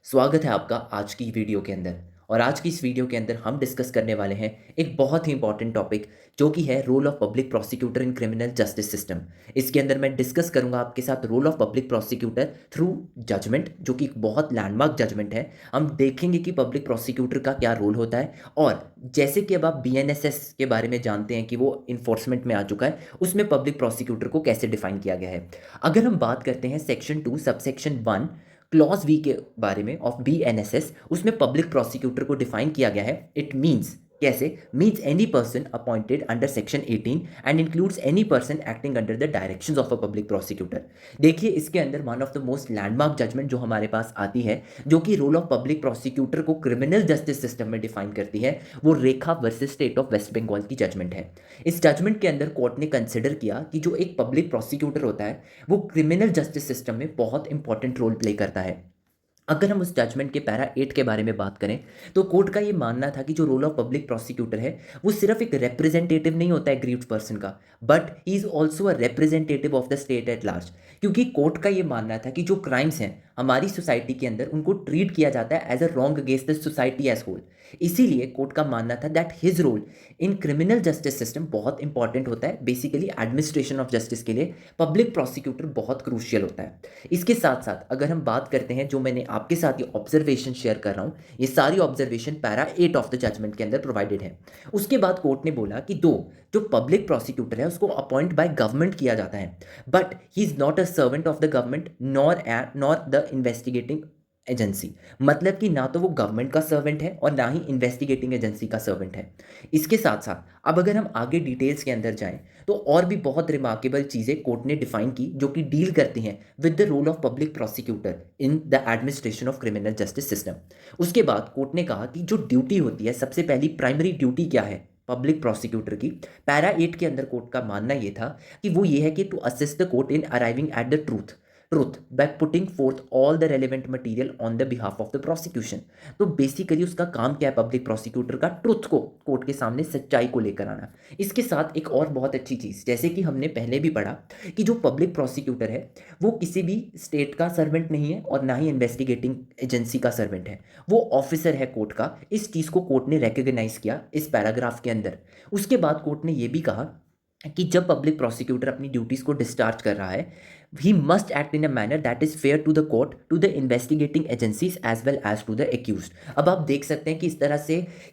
स्वागत है आपका आज की वीडियो के अंदर। और आज की इस वीडियो के अंदर हम डिस्कस करने वाले हैं एक बहुत ही इंपॉर्टेंट टॉपिक, जो कि है role of public prosecutor in criminal justice system. इसके अंदर मैं डिस्कस करूंगा आपके साथ role of public prosecutor through judgment, जो कि एक बहुत लैंडमार्क जजमेंट है। हम देखेंगे कि पब्लिक प्रोसिक्यूटर का क्या रोल होता है, और जैसे कि अब आप बीएनएसएस के बारे में जानते हैं कि वो इन्फोर्समेंट में आ चुका है, उसमें पब्लिक प्रोसिक्यूटर को कैसे डिफाइन किया गया है। अगर हम बात करते हैं सेक्शन 2 सबसेक्शन 1 क्लॉज वी के बारे में ऑफ बीएनएसएस, उसमें पब्लिक प्रोसिक्यूटर को डिफाइन किया गया है। इट मीन्स कैसे? Means any person appointed under section 18 and includes any person acting under the directions of a public prosecutor. देखिए, इसके अंदर one of the most landmark judgment जो हमारे पास आती है, जो कि रोल ऑफ पब्लिक प्रोसिक्यूटर को क्रिमिनल जस्टिस सिस्टम में डिफाइन करती है, वो Rekha versus state of waste Bengal की जजमेंट है। इस जजमेंट के अंदर कोर्ट ने कंसिडर किया कि जो एक पब्लिक प्रोसिक्यूटर होता है, वो क्रिमिनल जस्टिस सिस्टम में बहुत इंपॉर्टेंट रोल प्ले करता है। अगर हम उस जजमेंट के पैरा 8 के बारे में बात करें, तो कोर्ट का ये मानना था कि जो रोल ऑफ पब्लिक प्रोसिक्यूटर है, वो सिर्फ एक रिप्रेजेंटेटिव नहीं होता है एग्रीव्ड पर्सन का, but he is also a representative of the state at large. क्योंकि कोर्ट का ये मानना था कि जो क्राइम्स हैं हमारी सोसाइटी के अंदर, उनको ट्रीट किया जाता है as a wrong against the society as whole. इसीलिए कोर्ट का मानना था that his role in criminal justice system बहुत इंपॉर्टेंट होता है। बेसिकली एडमिनिस्ट्रेशन ऑफ जस्टिस के लिए पब्लिक प्रोसिक्यूटर बहुत क्रूशियल होता है। इसके साथ साथ अगर हम बात करते हैं, जो मैंने आपके साथ ये ऑब्जर्वेशन शेयर कर रहा हूँ, ये सारी observation para 8 of the judgment के अंदर प्रोवाइडेड है। उसके बाद कोर्ट ने बोला कि जो पब्लिक प्रोसिक्यूटर है, उसको अपॉइंट बाय गवर्नमेंट किया जाता है, but he is not a servant of the government nor the investigating agency. मतलब कि ना तो वो गवर्नमेंट का सर्वेंट है और ना ही इन्वेस्टिगेटिंग एजेंसी का सर्वेंट है। इसके साथ साथ अब अगर हम आगे डिटेल्स के अंदर जाएं, तो और भी बहुत रिमार्केबल चीज़ें कोर्ट ने डिफाइन की, जो कि डील करती हैं with the role of public prosecutor in the administration of criminal justice system. उसके बाद कोर्ट ने कहा कि जो ड्यूटी होती है, सबसे पहली प्राइमरी ड्यूटी क्या है पब्लिक प्रोसिक्यूटर की, पैरा 8 के अंदर कोर्ट का मानना यह था कि वो ये है कि to assist the court in arriving at the truth by putting forth all the relevant material on the behalf of the prosecution। तो बेसिकली उसका काम क्या है पब्लिक प्रोसिक्यूटर का? ट्रुथ को कोर्ट के सामने, सच्चाई को लेकर आना। इसके साथ एक और बहुत अच्छी चीज़, जैसे कि हमने पहले भी पढ़ा कि जो पब्लिक प्रोसिक्यूटर है, वो किसी भी स्टेट का सर्वेंट नहीं है और ना ही इन्वेस्टिगेटिंग एजेंसी का सर्वेंट है, वो ऑफिसर है कोर्ट का। इस चीज़ को कोर्ट ने रिकग्नाइज किया इस पैराग्राफ के अंदर। उसके बाद कोर्ट ने ये भी कहा कि जब पब्लिक प्रोसिक्यूटर अपनी ड्यूटीज़ को डिस्चार्ज कर रहा है, he must act in a manner that is fair to the court, to the investigating agencies as well as to the accused. अब आप देख सकते हैं कि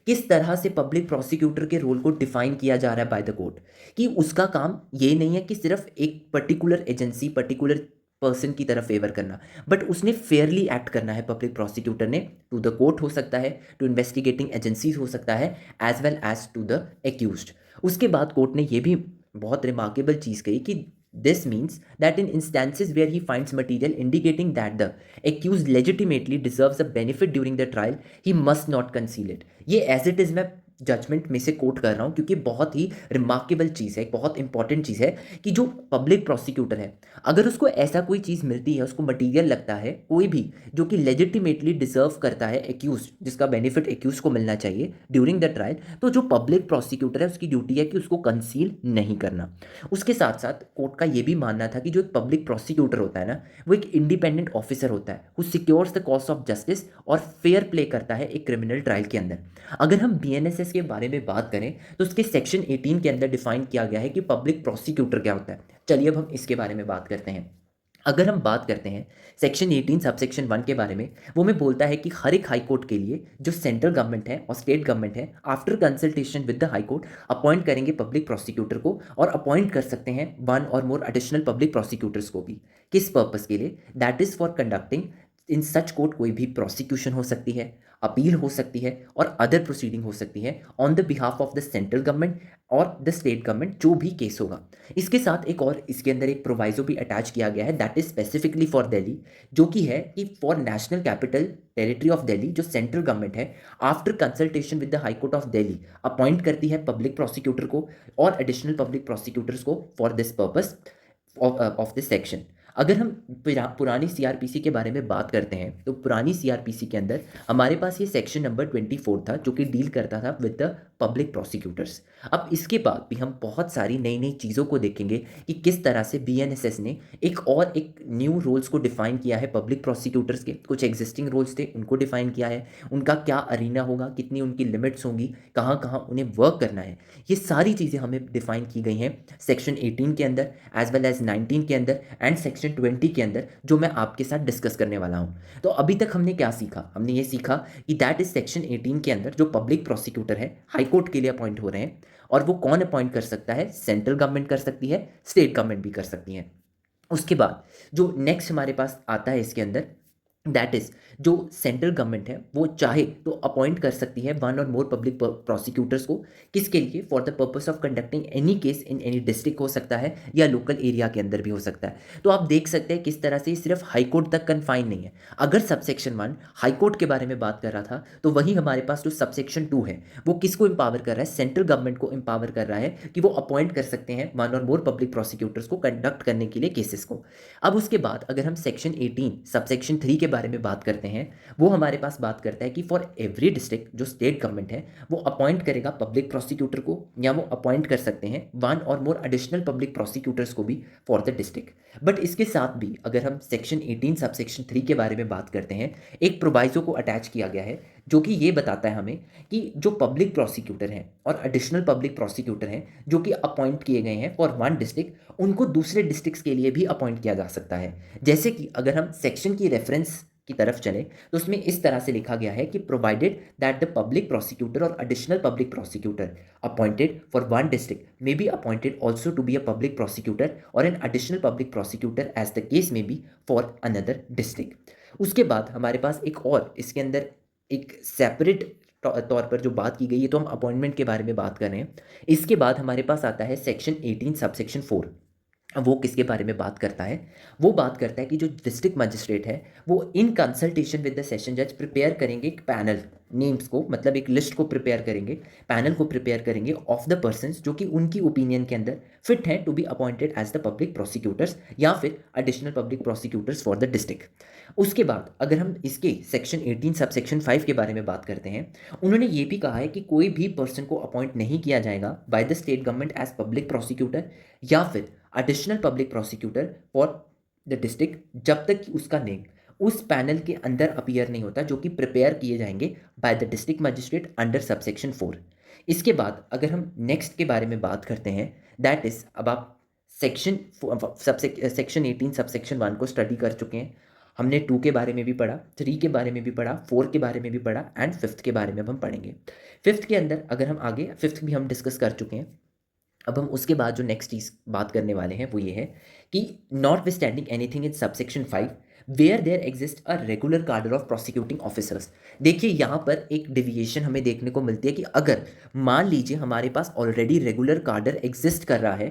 किस तरह से पब्लिक प्रोसिक्यूटर के रोल को डिफाइन किया जा रहा है बाय द कोर्ट, कि उसका काम ये नहीं है कि सिर्फ एक पर्टिकुलर एजेंसी, पर्टिकुलर पर्सन की तरफ फेवर करना, बट उसने फेयरली एक्ट करना है पब्लिक प्रोसिक्यूटर ने, टू द कोर्ट हो सकता है, टू इन्वेस्टिगेटिंग एजेंसीज हो सकता है, as well as to the accused. उसके बाद कोर्ट ने यह भी बहुत रिमार्केबल चीज़ कही कि this means that in instances where he finds material indicating that the accused legitimately deserves a benefit during the trial, he must not conceal it। ये as it is मैं जजमेंट में से कोट कर रहा हूँ, क्योंकि बहुत ही रिमार्केबल चीज़ है, बहुत इंपॉर्टेंट चीज़ है कि जो पब्लिक प्रोसिक्यूटर है, अगर उसको ऐसा कोई चीज़ मिलती है, उसको मटेरियल लगता है कोई भी जो कि लेजिटिमेटली डिजर्व करता है एक्यूज, जिसका बेनिफिट एक्यूज को मिलना चाहिए ड्यूरिंग द ट्रायल, तो जो पब्लिक प्रोसिक्यूटर है उसकी ड्यूटी है कि उसको कंसील नहीं करना। उसके साथ साथ कोर्ट का ये भी मानना था कि जो एक पब्लिक प्रोसिक्यूटर होता है ना, वो एक इंडिपेंडेंट ऑफिसर होता है, who secures the cause of justice और फेयर प्ले करता है एक क्रिमिनल ट्रायल के अंदर। अगर हम बीएनएसएस के बारे में बात करें, तो उसके सेक्शन 18 के अंदर डिफाइन किया गया है कि पब्लिक प्रोसिक्यूटर क्या होता है। चलिए अब हम इसके बारे में बात करते हैं। अगर हम बात करते हैं सेक्शन 18 सबसेक्शन 1 के बारे में, वो में बोलता है कि हर एक हाई कोर्ट के लिए जो सेंट्रल गवर्नमेंट है और स्टेट गवर्नमेंट है, after consultation with the high court appoint करेंगे पब्लिक प्रोसिक्यूटर को, और अपॉइंट कर सकते हैं वन और मोर एडिशनल पब्लिक प्रोसिक्यूटर्स को भी। किस पर्पस के लिए? That is for conducting in such court कोई भी प्रोसिक्यूशन हो सकती है, अपील हो सकती है और अदर प्रोसीडिंग हो सकती है on the behalf of the central government और द स्टेट गवर्नमेंट, जो भी केस होगा। इसके साथ एक और इसके अंदर एक प्रोवाइजो भी अटैच किया गया है, that is specifically for Delhi, जो कि है कि for national capital territory of Delhi, जो सेंट्रल गवर्नमेंट है after consultation with the high court of Delhi appoint करती है पब्लिक प्रोसिक्यूटर को और एडिशनल पब्लिक प्रोसिक्यूटर्स को for this purpose of this section. अगर हम पुरानी सीआरपीसी के बारे में बात करते हैं, तो पुरानी सीआरपीसी के अंदर हमारे पास ये सेक्शन नंबर 24 था, जो कि डील करता था विद द पब्लिक प्रोसिक्यूटर्स। अब इसके बाद भी हम बहुत सारी नई नई चीज़ों को देखेंगे कि किस तरह से बीएनएसएस ने एक न्यू रोल्स को डिफाइन किया है पब्लिक प्रोसिक्यूटर्स के। कुछ एग्जिस्टिंग रोल्स थे उनको डिफाइन किया है, उनका क्या अरीना होगा, कितनी उनकी लिमिट्स होंगी, कहाँ कहाँ उन्हें वर्क करना है, ये सारी चीज़ें हमें डिफाइन की गई हैं सेक्शन 18 के अंदर एज वेल एज 19 के अंदर एंड सेक्शन 20 के अंदर, जो मैं आपके साथ डिस्कस करने वाला हूँ। तो अभी तक हमने क्या सीखा? हमने ये सीखा कि दैट इज सेक्शन 18 के अंदर जो पब्लिक प्रोसिक्यूटर है हाई कोर्ट के लिए अपॉइंट हो रहे हैं, और वो कौन अपॉइंट कर सकता है? सेंट्रल गवर्नमेंट कर सकती है, स्टेट गवर्नमेंट भी कर सकती है। उसके बाद जो नेक्स्ट हमारे पास आता है इसके अंदर, दैट इज जो सेंट्रल गवर्नमेंट है वो चाहे तो अपॉइंट कर सकती है वन और मोर पब्लिक प्रोसिक्यूटर्स को। किसके लिए? For the purpose of conducting any case in any district हो सकता है या लोकल एरिया के अंदर भी हो सकता है। तो आप देख सकते हैं किस तरह से सिर्फ हाई कोर्ट तक कन्फाइन नहीं है। अगर सबसेक्शन 1 हाई कोर्ट के बारे में बात कर रहा था, तो वही हमारे पास जो सबसेक्शन 2 है वो किसको एम्पावर कर रहा है? सेंट्रल गवर्नमेंट को एम्पावर कर रहा है कि वो अपॉइंट कर सकते हैं वन और मोर पब्लिक प्रोसिक्यूटर्स को कंडक्ट करने के लिए केसेस को। अब उसके बाद अगर हम सेक्शन 18 सबसेक्शन 3 के बारे में बात करते हैं, वो हमारे पास बात करता है कि फॉर एवरी डिस्ट्रिक्ट जो स्टेट गवर्नमेंट है वो अपॉइंट करेगा पब्लिक प्रोसिक्यूटर को, या वो अपॉइंट कर सकते हैं वन और मोर एडिशनल पब्लिक प्रोसिक्यूटर्स को भी फॉर द डिस्ट्रिक्ट। बट इसके साथ भी अगर हम सेक्शन 18 सबसेक्शन 3 के बारे में बात करते हैं, एक प्रोवाइजो को अटैच किया गया है जो कि ये बताता है हमें कि जो पब्लिक प्रोसिक्यूटर हैं और एडिशनल पब्लिक प्रोसिक्यूटर हैं जो कि अपॉइंट किए गए हैं फॉर वन डिस्ट्रिक्ट, उनको दूसरे डिस्ट्रिक्ट्स के लिए भी अपॉइंट किया जा सकता है। जैसे कि अगर हम सेक्शन की रेफरेंस की तरफ चले तो उसमें इस तरह से लिखा गया है कि provided that the public prosecutor और additional public prosecutor appointed for one district may be appointed also to be a public prosecutor और an additional public prosecutor as the case may be for another district. उसके बाद हमारे पास एक और इसके अंदर एक सेपरेट तौर पर जो बात की गई है, तो हम अपॉइंटमेंट के बारे में बात कर रहे हैं। इसके बाद हमारे पास आता है सेक्शन 18 सबसेक्शन 4। वो किसके बारे में बात करता है? वो बात करता है कि जो डिस्ट्रिक्ट मजिस्ट्रेट है वो in consultation with the session जज प्रिपेयर करेंगे एक पैनल, नेम्स को, मतलब एक लिस्ट को प्रिपेयर करेंगे, पैनल को प्रिपेयर करेंगे ऑफ द पर्सन्स जो कि उनकी ओपिनियन के अंदर फिट हैं to be appointed as the public prosecutors या फिर additional public prosecutors for the district. उसके बाद अगर हम इसके सेक्शन 18 सब सेक्शन 5 के बारे में बात करते हैं, उन्होंने ये भी कहा है कि कोई भी पर्सन को अपॉइंट नहीं किया जाएगा by the state government as public prosecutor या फिर additional public prosecutor for the district जब तक कि उसका नेम उस पैनल के अंदर अपीयर नहीं होता जो कि प्रिपेयर किए जाएंगे bye the district magistrate under subsection 4। इसके बाद अगर हम नेक्स्ट के बारे में बात करते हैं, दैट इज अब आप सेक्शन 18 सबसेक्शन 1 को स्टडी कर चुके हैं। हमने 2 के बारे में भी पढ़ा, 3 के बारे में भी पढ़ा, 4 के बारे में भी पढ़ा एंड 5th के बारे में अब हम पढ़ेंगे। 5th के अंदर अगर हम आगे 5th भी हम डिस्कस कर चुके हैं। अब हम उसके बाद जो नेक्स्ट चीज बात करने वाले हैं वो ये है कि notwithstanding anything in subsection 5 where there exist a regular cadre of prosecuting officers. देखिए यहाँ पर एक डिविएशन हमें देखने को मिलती है कि अगर मान लीजिए हमारे पास ऑलरेडी रेगुलर कार्डर एग्जिस्ट कर रहा है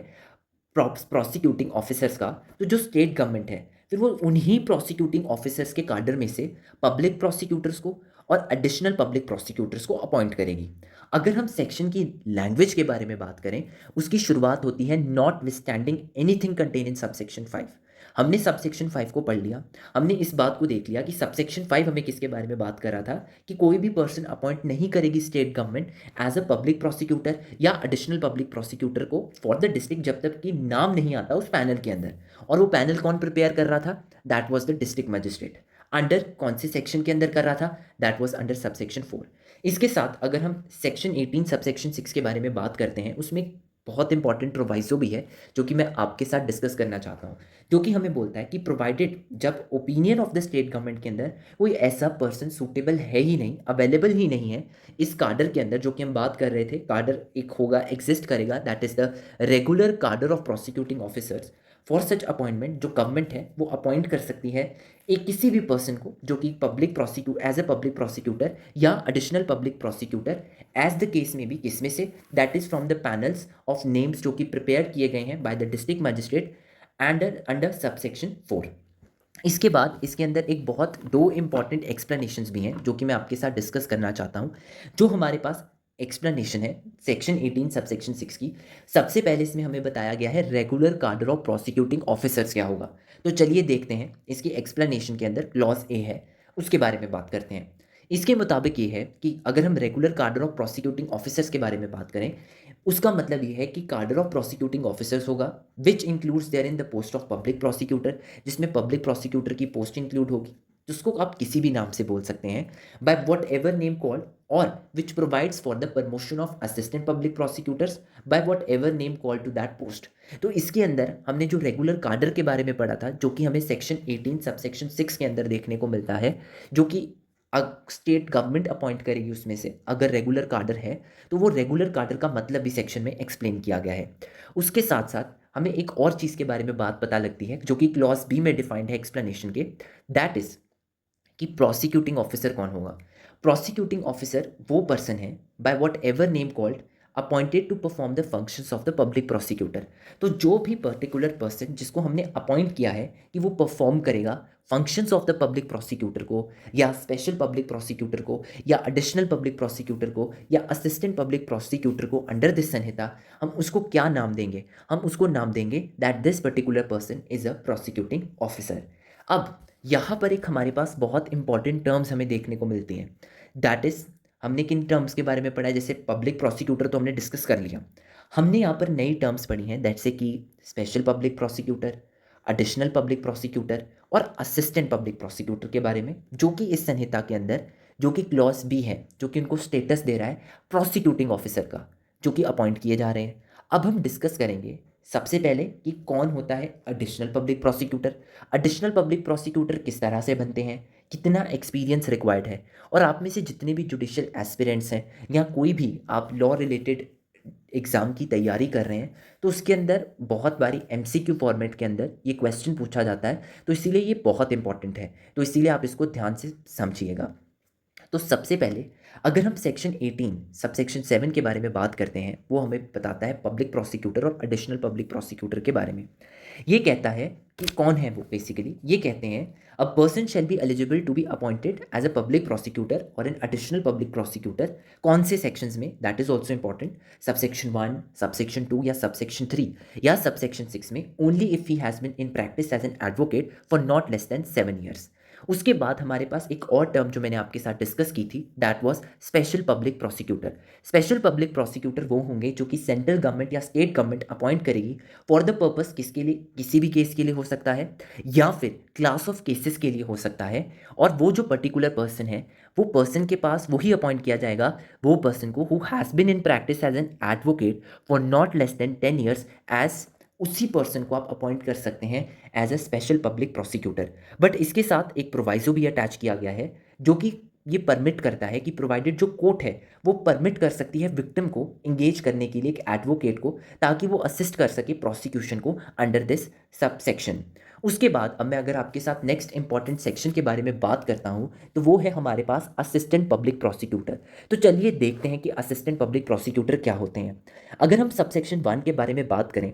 प्रोसिक्यूटिंग ऑफिसर्स का, तो जो स्टेट गवर्नमेंट है फिर वो उन्हीं प्रोसिक्यूटिंग ऑफिसर्स के कार्डर में से पब्लिक प्रोसिक्यूटर्स को और एडिशनल पब्लिक प्रोसिक्यूटर्स को अपॉइंट करेगी। अगर हम सेक्शन की लैंग्वेज के बारे में बात करें, उसकी शुरुआत होती है not withstanding anything contain in subsection 5। हमने सबसेक्शन 5 को पढ़ लिया, हमने इस बात को देख लिया कि सबसेक्शन 5 हमें किसके बारे में बात कर रहा था कि कोई भी पर्सन अपॉइंट नहीं करेगी state government as a public prosecutor या एडिशनल पब्लिक प्रोसिक्यूटर को फॉर द डिस्ट्रिक्ट जब तक कि नाम नहीं आता उस पैनल के अंदर। और वो पैनल कौन प्रिपेयर कर रहा था? That was the district magistrate. Under कौन से सेक्शन के अंदर कर रहा था? That was under subsection 4। इसके साथ अगर हम सेक्शन 18 सबसेक्शन 6 के बारे में बात करते हैं, उसमें बहुत इंपॉर्टेंट प्रोवाइजो भी है जो कि मैं आपके साथ डिस्कस करना चाहता हूँ, जो कि हमें बोलता है कि प्रोवाइडेड जब opinion of the state government के अंदर कोई ऐसा पर्सन सूटेबल है ही नहीं, अवेलेबल ही नहीं है इस कार्डर के अंदर, जो कि हम बात कर रहे थे, कार्डर एक होगा, एग्जिस्ट करेगा, that is the regular cadre of prosecuting officers for such appointment, जो गवर्नमेंट है वो अपॉइंट कर सकती है एक किसी भी पर्सन को जो कि public prosecute as a public prosecutor या additional public prosecutor as the case में भी, किसमें से? That is from the panels of names जो कि प्रिपेयर किए गए हैं by the district magistrate under under subsection 4। इसके बाद इसके अंदर एक बहुत दो इंपॉर्टेंट एक्सप्लेनेशंस भी हैं जो कि मैं आपके साथ डिस्कस करना चाहता हूं। जो हमारे पास एक्सप्लेनेशन है सेक्शन 18 सबसेक्शन 6 की, सबसे पहले इसमें हमें बताया गया है regular cadre of prosecuting officers क्या होगा। तो चलिए देखते हैं इसकी एक्सप्लेनेशन के अंदर क्लॉज ए है, उसके बारे में बात करते हैं। इसके मुताबिक ये है कि अगर हम regular cadre of prosecuting officers के बारे में बात करें, उसका मतलब ये है कि कार्डर ऑफ प्रोसिक्यूटिंग ऑफिसर्स होगा which includes there in the post of public prosecutor, जिसमें पब्लिक प्रोसिक्यूटर की पोस्ट इंक्लूड होगी, जिसको आप किसी भी नाम से बोल सकते हैं, by whatever name called, और which provides for the promotion of assistant public prosecutors by whatever name called to that post. तो इसके अंदर हमने जो रेगुलर कार्डर के बारे में पढ़ा था, जो कि हमें सेक्शन 18 सबसेक्शन 6 के अंदर देखने को मिलता है, जो कि स्टेट गवर्नमेंट अपॉइंट करेगी उसमें से अगर रेगुलर कार्डर है, तो वो रेगुलर कार्डर का मतलब भी सेक्शन में एक्सप्लेन किया गया है। उसके साथ साथ हमें एक और चीज़ के बारे में बात पता लगती है जो कि क्लॉज बी में डिफाइंड है एक्सप्लेनेशन के, दैट इज कि प्रोसिक्यूटिंग ऑफिसर कौन होगा। प्रोसिक्यूटिंग ऑफिसर वो पर्सन है by whatever name called appointed to perform the functions of the public prosecutor. तो जो भी पर्टिकुलर पर्सन जिसको हमने अपॉइंट किया है कि वो परफॉर्म करेगा functions of the public prosecutor को, या स्पेशल पब्लिक प्रोसिक्यूटर को, या एडिशनल पब्लिक प्रोसिक्यूटर को, या असिस्टेंट पब्लिक प्रोसिक्यूटर को अंडर दिस संहिता, हम उसको क्या नाम देंगे? हम उसको नाम देंगे that this particular person is a prosecuting officer. अब यहाँ पर एक हमारे पास बहुत इंपॉर्टेंट टर्म्स हमें देखने को मिलती हैं, दैट इज हमने किन टर्म्स के बारे में पढ़ा है? जैसे पब्लिक प्रोसिक्यूटर तो हमने डिस्कस कर लिया, हमने यहाँ पर नई टर्म्स पढ़ी हैं, दैट से कि special public prosecutor, additional public prosecutor और असिस्टेंट पब्लिक प्रोसिक्यूटर के बारे में, जो कि इस संहिता के अंदर, जो कि क्लॉज बी है, जो कि उनको स्टेटस दे रहा है प्रोसिक्यूटिंग ऑफिसर का, जो कि अपॉइंट किए जा रहे हैं। अब हम डिस्कस करेंगे सबसे पहले कि कौन होता है additional public prosecutor, additional public prosecutor किस तरह से बनते हैं, कितना एक्सपीरियंस रिक्वायर्ड है, और आप में से जितने भी जुडिशियल एस्पिरेंट्स हैं या कोई भी आप लॉ रिलेटेड एग्ज़ाम की तैयारी कर रहे हैं, तो उसके अंदर बहुत बारी एमसीक्यू फॉर्मेट के अंदर ये क्वेश्चन पूछा जाता है, तो इसीलिए ये बहुत इंपॉर्टेंट है, तो इसीलिए आप इसको ध्यान से समझिएगा। तो सबसे पहले अगर हम सेक्शन 18 सब सेक्शन 7 के बारे में बात करते हैं, वो हमें बताता है पब्लिक प्रोसिक्यूटर और एडिशनल पब्लिक प्रोसिक्यूटर के बारे में। ये कहता है कि कौन है वो, बेसिकली ये कहते हैं a person shall be eligible to be appointed as a public prosecutor और एन एडिशनल पब्लिक प्रोसिक्यूटर। कौन से सेक्शंस में? That is also important, sub section 1, sub section 2 या सब सेक्शन 3 या सब सेक्शन 6 में, only if he has been in practice as an advocate for not less than 7 years। उसके बाद हमारे पास एक और टर्म जो मैंने आपके साथ डिस्कस की थी, that was special public prosecutor. Special public prosecutor वो होंगे जो कि सेंट्रल गवर्नमेंट या स्टेट गवर्नमेंट अपॉइंट करेगी फॉर द पर्पस, किसके लिए? किसी भी केस के लिए हो सकता है, या फिर क्लास ऑफ केसेस के लिए हो सकता है, और वो जो पर्टिकुलर पर्सन है, वो पर्सन के पास वही अपॉइंट किया जाएगा, वो पर्सन को who has been in practice as an advocate for not less than 10 years, as उसी पर्सन को आप अपॉइंट कर सकते हैं as a special public prosecutor. But इसके साथ एक प्रोवाइजो भी अटैच किया गया है, जो कि ये परमिट करता है कि प्रोवाइडेड जो कोर्ट है वो परमिट कर सकती है विक्टिम को इंगेज करने के लिए एक एडवोकेट को, ताकि वो असिस्ट कर सके प्रोसिक्यूशन को अंडर दिस सब सेक्शन। उसके बाद अब मैं अगर आपके साथ नेक्स्ट इंपॉर्टेंट सेक्शन के बारे में बात करता हूँ, तो वो है हमारे पास असिस्टेंट पब्लिक प्रोसिक्यूटर। तो चलिए देखते हैं कि असिस्टेंट पब्लिक प्रोसिक्यूटर क्या होते हैं। अगर हम सब सेक्शन 1 के बारे में बात करें,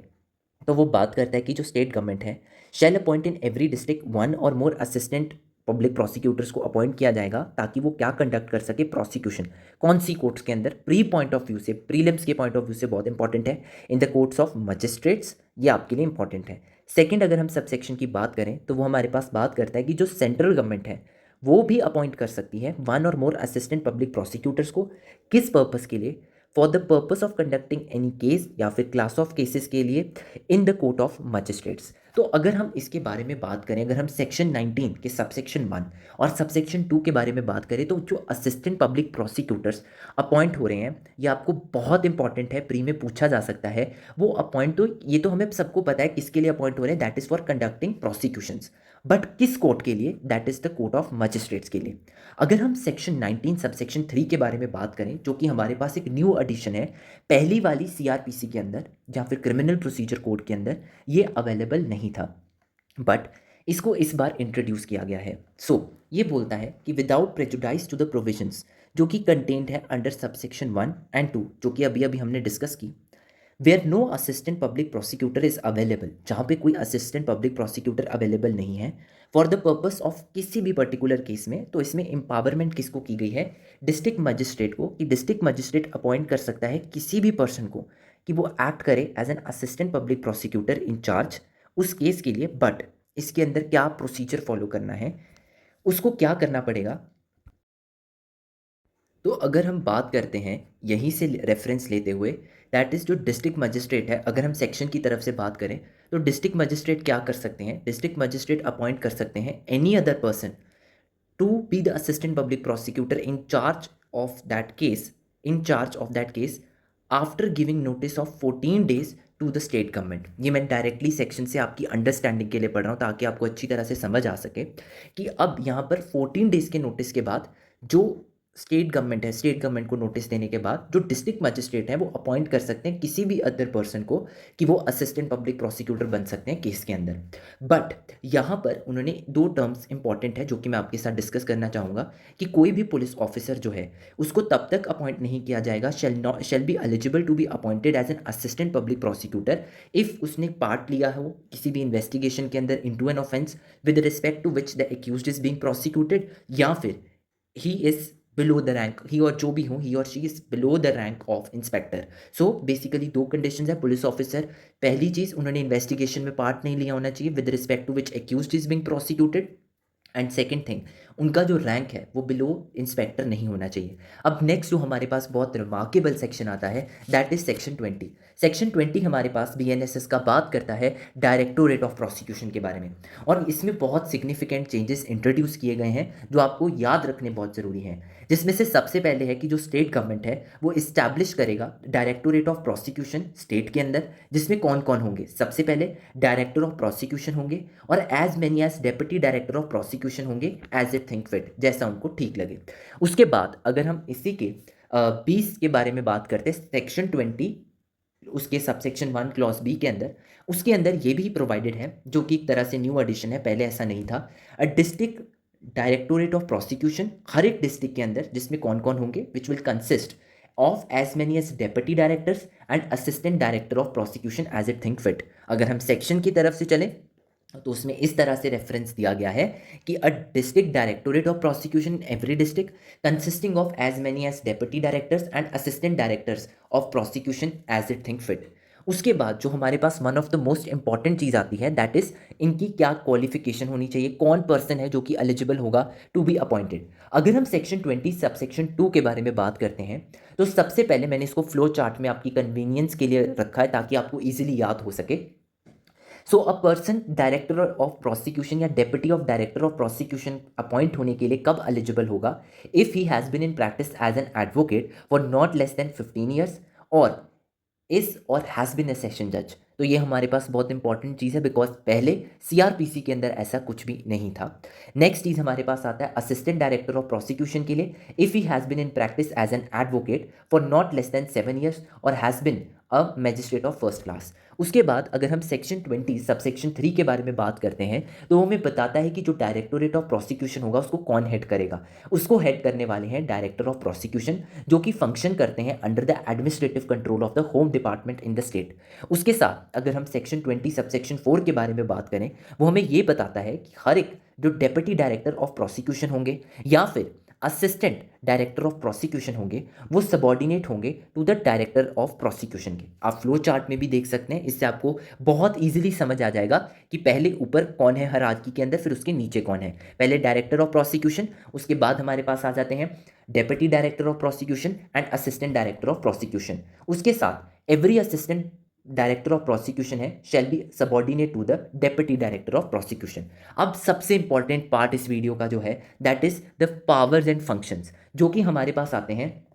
तो वो बात करता है कि जो स्टेट गवर्नमेंट है shall appoint in every district one और मोर असिस्टेंट पब्लिक प्रोसिक्यूटर्स को अपॉइंट किया जाएगा, ताकि वो क्या कंडक्ट कर सके? प्रोसिक्यूशन। कौन सी कोर्ट्स के अंदर? प्री पॉइंट ऑफ व्यू से, प्रीलिम्स के पॉइंट ऑफ व्यू से बहुत इंपॉर्टेंट है, in the courts of magistrates, ये आपके लिए इंपॉर्टेंट है। सेकंड, अगर हम सब सेक्शन की बात करें, तो वो हमारे पास बात करता है कि जो सेंट्रल गवर्नमेंट है वो भी अपॉइंट कर सकती है वन और मोर असिस्टेंट पब्लिक प्रोसिक्यूटर्स को। किस पर्पस के लिए? For the purpose of conducting any case या फिर क्लास ऑफ केसेस के लिए in the court of magistrates. तो अगर हम इसके बारे में बात करें, अगर हम सेक्शन 19 के सबसेक्शन 1 और सबसेक्शन 2 के बारे में बात करें, तो जो असिस्टेंट पब्लिक प्रोसिक्यूटर्स अपॉइंट हो रहे हैं, ये आपको बहुत इंपॉर्टेंट है, प्री में पूछा जा सकता है। वो अपॉइंट, तो ये तो हमें सबको पता है किसके लिए अपॉइंट हो रहे हैं, that is for conducting prosecutions, but किस कोर्ट के लिए? That is the court of magistrates के लिए। अगर हम सेक्शन 19 सबसेक्शन 3 के बारे में बात करें, जो कि हमारे पास एक न्यू एडिशन है, पहली वाली सीआरपीसी के अंदर या फिर क्रिमिनल प्रोसीजर कोड के अंदर ये अवेलेबल नहीं था, बट इसको इस बार इंट्रोड्यूस किया गया है। सो ये बोलता है कि without prejudice to the provisions, जो कि कंटेंट है अंडर सबसेक्शन 1 एंड 2, जो कि अभी अभी हमने डिस्कस की, where no assistant public prosecutor is available, जहाँ पे कोई असिस्टेंट पब्लिक प्रोसिक्यूटर अवेलेबल नहीं है फॉर द पर्पस ऑफ किसी भी पर्टिकुलर केस में, तो इसमें एम्पावरमेंट किसको की गई है? डिस्ट्रिक्ट मजिस्ट्रेट को, कि डिस्ट्रिक्ट मजिस्ट्रेट अपॉइंट कर सकता है किसी भी पर्सन को कि वो एक्ट करे as an assistant public prosecutor in charge उस केस के लिए। बट इसके अंदर क्या प्रोसीजर फॉलो करना है, उसको क्या करना पड़ेगा? तो अगर हम बात करते हैं यहीं से रेफरेंस लेते हुए, दैट इज़ जो डिस्ट्रिक्ट मजिस्ट्रेट है, अगर हम सेक्शन की तरफ से बात करें तो डिस्ट्रिक्ट मजिस्ट्रेट क्या कर सकते हैं, डिस्ट्रिक्ट मजिस्ट्रेट अपॉइंट कर सकते हैं any other person to be the assistant public prosecutor in charge of that case after giving notice of 14 days to the state government। ये मैं डायरेक्टली सेक्शन से आपकी अंडरस्टैंडिंग के लिए पढ़ रहा हूँ ताकि आपको अच्छी तरह से समझ आ सके कि अब यहाँ पर 14 डेज के नोटिस के बाद जो स्टेट गवर्नमेंट है, स्टेट गवर्नमेंट को नोटिस देने के बाद जो डिस्ट्रिक्ट मजिस्ट्रेट है वो अपॉइंट कर सकते हैं किसी भी अदर पर्सन को कि वो असिस्टेंट पब्लिक प्रोसिक्यूटर बन सकते हैं केस के अंदर। बट यहाँ पर उन्होंने दो टर्म्स इंपॉर्टेंट है जो कि मैं आपके साथ डिस्कस करना चाहूँगा कि कोई भी पुलिस ऑफिसर जो है उसको तब तक अपॉइंट नहीं किया जाएगा, shall be eligible to be appointed as an assistant public prosecutor if उसने पार्ट लिया हो किसी भी इन्वेस्टिगेशन के अंदर into an offence with respect to which the accused is being prosecuted, या फिर he is below the rank, he और जो भी हो, ही और she is below the rank of inspector. So basically दो कंडीशंस है पुलिस ऑफिसर, पहली चीज़ उन्होंने इन्वेस्टिगेशन में पार्ट नहीं लिया होना चाहिए with respect to which accused is being prosecuted, and second thing उनका जो रैंक है वो बिलो इंस्पेक्टर नहीं होना चाहिए। अब नेक्स्ट जो हमारे पास बहुत रिमार्केबल सेक्शन आता है दैट इज सेक्शन 20। सेक्शन 20 हमारे पास बीएनएसएस का बात करता है डायरेक्टोरेट ऑफ प्रोसिक्यूशन के बारे में, और इसमें बहुत सिग्निफिकेंट चेंजेस इंट्रोड्यूस किए गए हैं जो आपको याद रखने बहुत ज़रूरी हैं, जिसमें से सबसे पहले है कि जो स्टेट गवर्नमेंट है वो इस्टेब्लिश करेगा डायरेक्टोरेट ऑफ प्रोसिक्यूशन स्टेट के अंदर, जिसमें कौन कौन होंगे, सबसे पहले डायरेक्टर ऑफ प्रोसिक्यूशन होंगे और as many as deputy director of prosecution होंगे एज ए थिंक फिट, जैसा उनको ठीक लगे। उसके बाद अगर हम इसी के 20 के बारे में बात करते हैं, सेक्शन 20 उसके सबसेक्शन 1 क्लॉज बी के अंदर, उसके अंदर ये भी प्रोवाइडेड है जो कि एक तरह से न्यू एडिशन है, पहले ऐसा नहीं था। डिस्ट्रिक्ट डायरेक्टोरेट ऑफ प्रोसिक्यूशन हर एक डिस्ट्रिक्ट के अंदर जिसमें कौन कौन होंगे, which will consist of as many as deputy directors and assistant director of prosecution as it think fit. अगर हम सेक्शन की तरफ से चलें तो उसमें इस तरह से रेफरेंस दिया गया है कि a district directorate of prosecution in every district consisting of as many as deputy directors and assistant directors of prosecution as it think fit. उसके बाद जो हमारे पास one of the most important चीज़ आती है दैट इज इनकी क्या क्वालिफिकेशन होनी चाहिए, कौन पर्सन है जो कि एलिजिबल होगा टू बी अपॉइंटेड। अगर हम सेक्शन 20 सबसेक्शन 2 के बारे में बात करते हैं तो सबसे पहले मैंने इसको फ्लो चार्ट में आपकी कन्वीनियंस के लिए रखा है ताकि आपको ईजिली याद हो सके। So a person director of prosecution या deputy of director of prosecution appoint होने के लिए कब एलिजिबल होगा, if he has been in practice as an advocate for not less than 15 years और इज और हैज़ बीन ए सेशन जज। तो ये हमारे पास बहुत इंपॉर्टेंट चीज़ है बिकॉज पहले सीआरपीसी के अंदर ऐसा कुछ भी नहीं था। नेक्स्ट चीज़ हमारे पास आता है असिस्टेंट डायरेक्टर ऑफ प्रोसिक्यूशन के लिए, if he has been in practice as an advocate for not less than 7 years और has been a magistrate of first class. उसके बाद अगर हम सेक्शन 20 सबसेक्शन 3 के बारे में बात करते हैं तो वो हमें बताता है कि जो डायरेक्टोरेट ऑफ प्रोसिक्यूशन होगा उसको कौन हेड करेगा। उसको हेड करने वाले हैं डायरेक्टर ऑफ प्रोसिक्यूशन जो कि फंक्शन करते हैं under the administrative control of the home department in the state. उसके साथ अगर हम सेक्शन 20 सबसेक्शन 4 के बारे में बात करें वो हमें ये बताता है कि हर एक जो डेप्यूटी डायरेक्टर ऑफ प्रोसिक्यूशन होंगे या फिर असिस्टेंट डायरेक्टर ऑफ प्रोसिक्यूशन होंगे वो सबॉर्डिनेट होंगे to the director of prosecution के। आप फ्लो चार्ट में भी देख सकते हैं, इससे आपको बहुत इजीली समझ आ जाएगा कि पहले ऊपर कौन है हायरार्की के अंदर, फिर उसके नीचे कौन है। पहले डायरेक्टर ऑफ प्रोसिक्यूशन, उसके बाद हमारे पास आ जाते हैं deputy director of prosecution and assistant director of prosecution. उसके साथ every assistant director of prosecution है shall be subordinate to the deputy director of prosecution. अब सबसे इंपॉर्टेंट पार्ट इस वीडियो का जो है that is the powers and functions जो कि हमारे पास आते हैं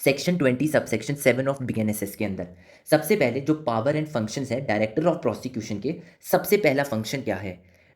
सेक्शन 20 सबसेक्शन 7 ऑफ बीएनएसएस के अंदर। सबसे पहले जो पावर एंड फंक्शंस है डायरेक्टर ऑफ प्रोसिक्यूशन के, सबसे पहला फंक्शन क्या है,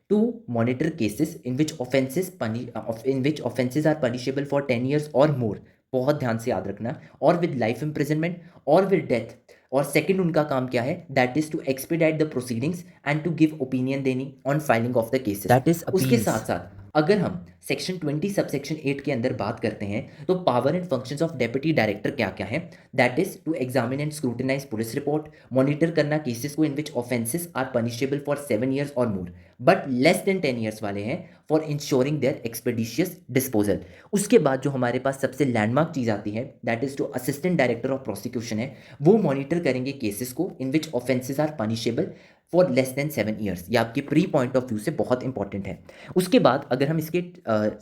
to monitor cases in which offences are punishable for 10 years और मोर, बहुत ध्यान से याद रखना, और विद लाइफ इम्प्रिजनमेंट और विद डेथ। और सेकंड उनका काम क्या है, that is to expedite the proceedings and to give opinion देनी on filing of the cases, that is उसके साथ साथ अगर हम सेक्शन 20 सबसेक्शन 8 के अंदर बात करते हैं तो power and functions of deputy director क्या क्या है, that is to examine and scrutinize police report, monitor करना केसेस को in which offences are punishable for 7 years और more but less than 10 years वाले हैं for ensuring their expeditious disposal. उसके बाद जो हमारे पास सबसे लैंडमार्क चीज़ आती है दैट इज जो असिस्टेंट डायरेक्टर ऑफ प्रोसिक्यूशन है वो मॉनिटर करेंगे केसेस को in which offences are punishable for less than 7 years. ये आपके प्री पॉइंट ऑफ व्यू से बहुत इंपॉर्टेंट है। उसके बाद अगर हम इसके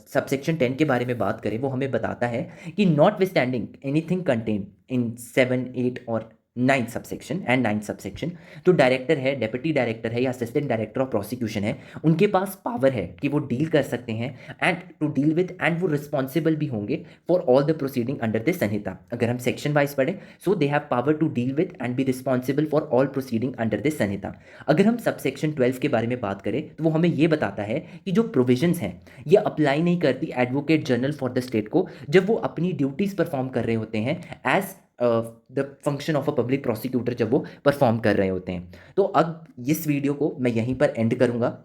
सबसेक्शन 10 के बारे में बात करें, वो हमें बताता है कि notwithstanding anything contain in 7, 8 और 9 सबसेक्शन एंड 9 सबसेक्शन, जो डायरेक्टर है, डेप्यूटी डायरेक्टर है या असिस्टेंट डायरेक्टर ऑफ प्रोसिक्यूशन है, उनके पास पावर है कि वो डील कर सकते हैं and to deal with, and वो रिस्पॉन्सिबल भी होंगे for all the proceeding under this Sanhita. अगर हम सेक्शन वाइज पढ़े, so they have power to deal with and be responsible for all proceeding under this Sanhita. अगर हम सबसेक्शन 12 के बारे में बात करें तो वो हमें ये बताता है कि जो प्रोविजंस हैं ये अप्लाई नहीं करती advocate general for the state को जब वो अपनी ड्यूटीज परफॉर्म कर रहे होते हैं as the function of a public prosecutor, जब वो परफॉर्म कर रहे होते हैं। तो अब इस वीडियो को मैं यहीं पर एंड करूंगा।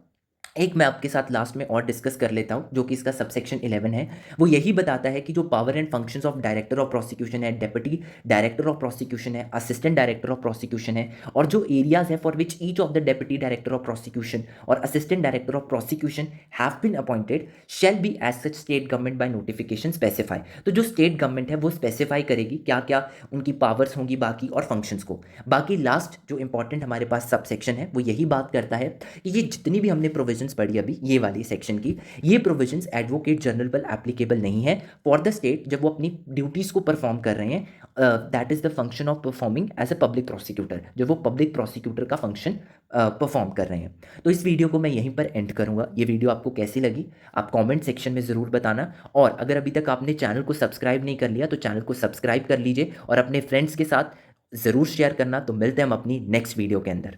एक मैं आपके साथ लास्ट में और डिस्कस कर लेता हूं, जो कि इसका सबसेक्शन 11 है। वो यही बताता है कि जो power and functions of director of prosecution है, डेप्यूटी डायरेक्टर ऑफ प्रोसिक्यूशन है, असिस्टेंट डायरेक्टर ऑफ प्रोसिक्यूशन है, और जो एरियाज है for which each of the deputy director of prosecution और assistant director of prosecution have been appointed shall be as such state government by notification specify. तो जो state government है वो specify करेगी क्या क्या उनकी पावर्स होंगी बाकी और फंक्शंस को। बाकी लास्ट जो इंपॉर्टेंट हमारे पास सबसेक्शन है वो यही बात करता है कि ये जितनी भी हमने प्रोविजंस पढ़ी अभी ये वाली सेक्शन की, ये प्रोविजंस एडवोकेट जनरल पर एप्लीकेबल नहीं है फॉर द स्टेट जब वो अपनी ड्यूटीज को परफॉर्म कर रहे हैं। That is the function of performing as a public prosecutor, जब वो पब्लिक प्रोसिक्यूटर का फंक्शन परफॉर्म कर रहे हैं। तो इस वीडियो को मैं यहीं पर एंड करूंगा। ये वीडियो आपको कैसी लगी आप कमेंट सेक्शन में ज़रूर बताना, और अगर अभी तक आपने चैनल को सब्सक्राइब नहीं कर लिया तो चैनल को सब्सक्राइब कर लीजिए और अपने फ्रेंड्स के साथ ज़रूर शेयर करना। तो मिलते हैं हम अपनी नेक्स्ट वीडियो के अंदर।